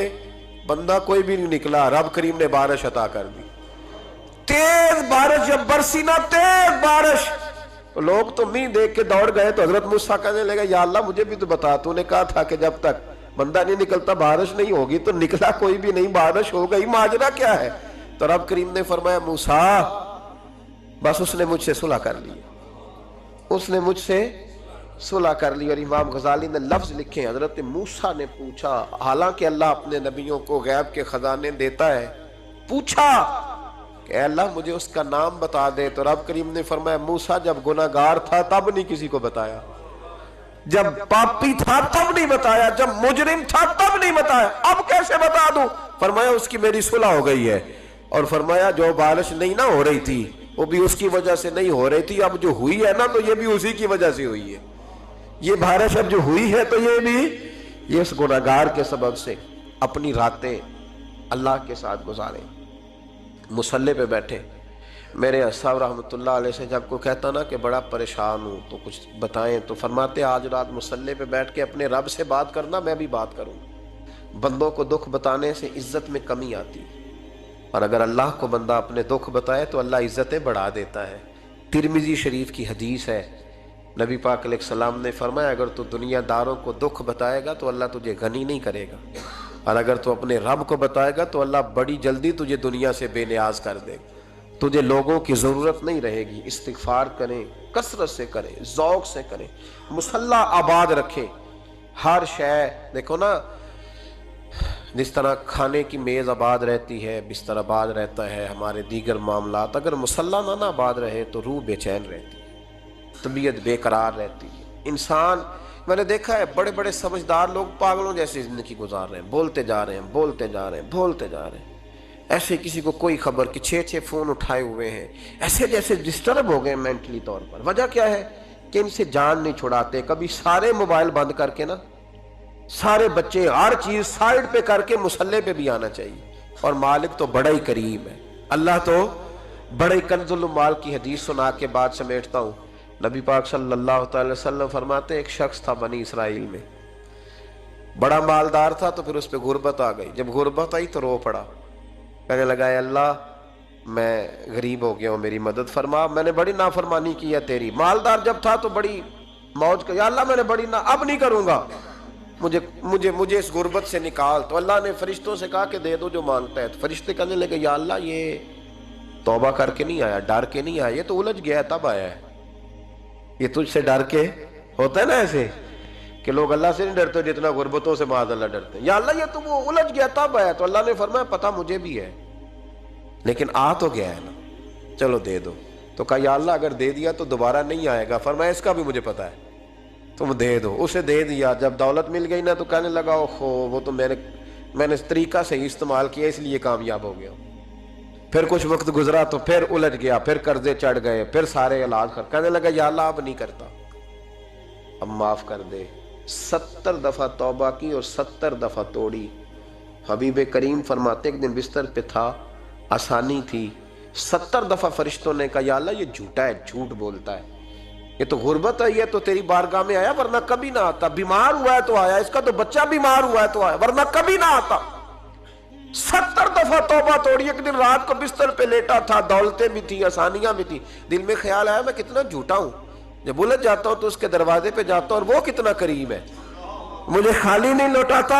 بندہ کوئی بھی نہیں نکلا، رب کریم نے بارش عطا کر دی، تیز بارش جب برسی نا، تیز بارش، تو لوگ تو مین دیکھ کے دوڑ گئے، تو حضرت موسیٰ کہنے لگا یا اللہ مجھے بھی تو بتا، تو نے کہا تھا کہ جب تک بندہ نہیں نکلتا بارش نہیں ہوگی، تو نکلا کوئی بھی نہیں، بارش ہو گئی، ماجرا کیا ہے؟ تو رب کریم نے فرمایا موسیٰ بس اس نے مجھ سے صلح کر لی، اس نے مجھ سے صلح کر لی۔ اور امام غزالی نے لفظ لکھے، حضرت موسیٰ نے پوچھا، حالانکہ اللہ اپنے نبیوں کو غیب کے خزانے دیتا ہے، پوچھا کہ اے اللہ مجھے اس کا نام بتا دے، تو رب کریم نے فرمایا موسیٰ جب گناہگار تھا تب نہیں کسی کو بتایا، جب پاپی تھا تب نہیں بتایا، جب مجرم تھا تب نہیں بتایا، اب کیسے بتا دوں؟ فرمایا اس کی میری صلح ہو گئی ہے، اور فرمایا جو بارش نہیں نہ ہو رہی تھی وہ بھی اس کی وجہ سے نہیں ہو رہی تھی، اب جو ہوئی ہے نا تو یہ بھی اسی کی وجہ سے ہوئی ہے، یہ بارش اب جو ہوئی ہے تو یہ بھی یہ اس گناہگار کے سبب سے۔ اپنی راتیں اللہ کے ساتھ گزاریں، مصلی پہ بیٹھے۔ میرے صاحب رحمۃ اللہ علیہ سے جب کوئی کہتا نا کہ بڑا پریشان ہوں تو کچھ بتائیں، تو فرماتے آج رات مصلی پہ بیٹھ کے اپنے رب سے بات کرنا، میں بھی بات کروں۔ بندوں کو دکھ بتانے سے عزت میں کمی آتی، اور اگر اللہ کو بندہ اپنے دکھ بتائے تو اللہ عزتیں بڑھا دیتا ہے۔ ترمذی شریف کی حدیث ہے، نبی پاک علیہ السلام نے فرمایا اگر تو دنیا داروں کو دکھ بتائے گا تو اللہ تجھے غنی نہیں کرے گا، اور اگر تو اپنے رب کو بتائے گا تو اللہ بڑی جلدی تجھے دنیا سے بے نیاز کر دے گا، تجھے لوگوں کی ضرورت نہیں رہے گی۔ استغفار کریں، کثرت سے کریں، ذوق سے کریں، مصلی آباد رکھیں، ہر شے دیکھو نا، جس طرح کھانے کی میز آباد رہتی ہے، بستر آباد رہتا ہے، ہمارے دیگر معاملات، اگر مصلی نہ آباد رہے تو روح بے چین رہتی ہے، طبیعت بے قرار رہتی ہے۔ انسان میں نے دیکھا ہے بڑے بڑے سمجھدار لوگ پاگلوں جیسی زندگی گزار رہے ہیں، بولتے جا رہے ہیں، بولتے جا رہے ہیں، بولتے جا رہے ہیں، ایسے کسی کو کوئی خبر کہ 6 فون اٹھائے ہوئے ہیں، ایسے جیسے ڈسٹرب ہو گئے مینٹلی طور پر۔ وجہ کیا ہے کہ ان سے جان نہیں چھڑاتے۔ کبھی سارے موبائل بند کر کے نا، سارے بچے ہر چیز سائیڈ پہ کر کے مصلی پہ بھی آنا چاہیے، اور مالک تو بڑا ہی کریم ہے، اللہ تو بڑا ہی کنز المال کی حدیث سنا کے بعد سمیٹتا ہوں۔ نبی پاک صلی اللہ تعالی وسلم فرماتے ایک شخص تھا بنی اسرائیل میں، بڑا مالدار تھا، تو پھر اس پہ غربت آ گئی، جب غربت آئی تو رو پڑا، کہنے لگا اے اللہ میں غریب ہو گیا ہوں، میری مدد فرما، میں نے بڑی نافرمانی کی ہے تیری۔ مالدار جب تھا تو بڑی موج کا، یا اللہ میں نے بڑی اب نہیں کروں گا، مجھے اس غربت سے نکال۔ تو اللہ نے فرشتوں سے کہا کہ دے دو جو مانگتا ہے، تو فرشتے کہنے لگے یا اللہ یہ توبہ کر کے نہیں آیا، ڈر کے نہیں آیا، یہ تو الجھ گیا تب آیا ہے، یہ تجھ سے ڈر کے ہوتا ہے نا ایسے کہ لوگ اللہ سے نہیں ڈرتے جتنا غربتوں سے معاذ اللہ ڈرتے ہیں، یا اللہ یہ تو وہ الجھ گیا تب آیا۔ تو اللہ نے فرمایا پتہ مجھے بھی ہے، لیکن آ تو گیا ہے نا، چلو دے دو۔ تو کہا یا اللہ اگر دے دیا تو دوبارہ نہیں آئے گا، فرمایا اس کا بھی مجھے پتہ ہے، تم دے دو۔ اسے دے دیا، جب دولت مل گئی نا تو کہنے لگا اوہو وہ تو میں نے اس طریقہ سے استعمال کیا اس لیے کامیاب ہو گیا۔ پھر کچھ وقت گزرا تو پھر الجھ گیا، پھر قرضے چڑھ گئے، پھر سارے علاج کہنے لگا یا اللہ اب نہیں کرتا، اب معاف کر دے۔ 70 دفعہ توبہ کی اور 70 دفعہ توڑی۔ حبیب کریم فرماتے ایک دن بستر پہ تھا، آسانی تھی، 70 دفعہ فرشتوں نے کہا یا اللہ یہ جھوٹا ہے، جھوٹ بولتا ہے، یہ تو غربت ہے، یہ تو تیری بارگاہ میں آیا ورنہ کبھی نہ آتا، بیمار ہوا ہے تو آیا، اس کا تو بچہ بیمار ہوا ہے تو آیا ورنہ کبھی نہ آتا۔ 70 دفعہ توبہ توڑی۔ ایک دن رات کو بستر پہ لیٹا تھا، دولتیں بھی تھی، آسانیاں بھی تھی، دل میں خیال آیا میں کتنا جھوٹا ہوں، جب الجھ جاتا ہوں تو اس کے دروازے پہ جاتا ہوں اور وہ کتنا کریم ہے، مجھے خالی نہیں لوٹاتا۔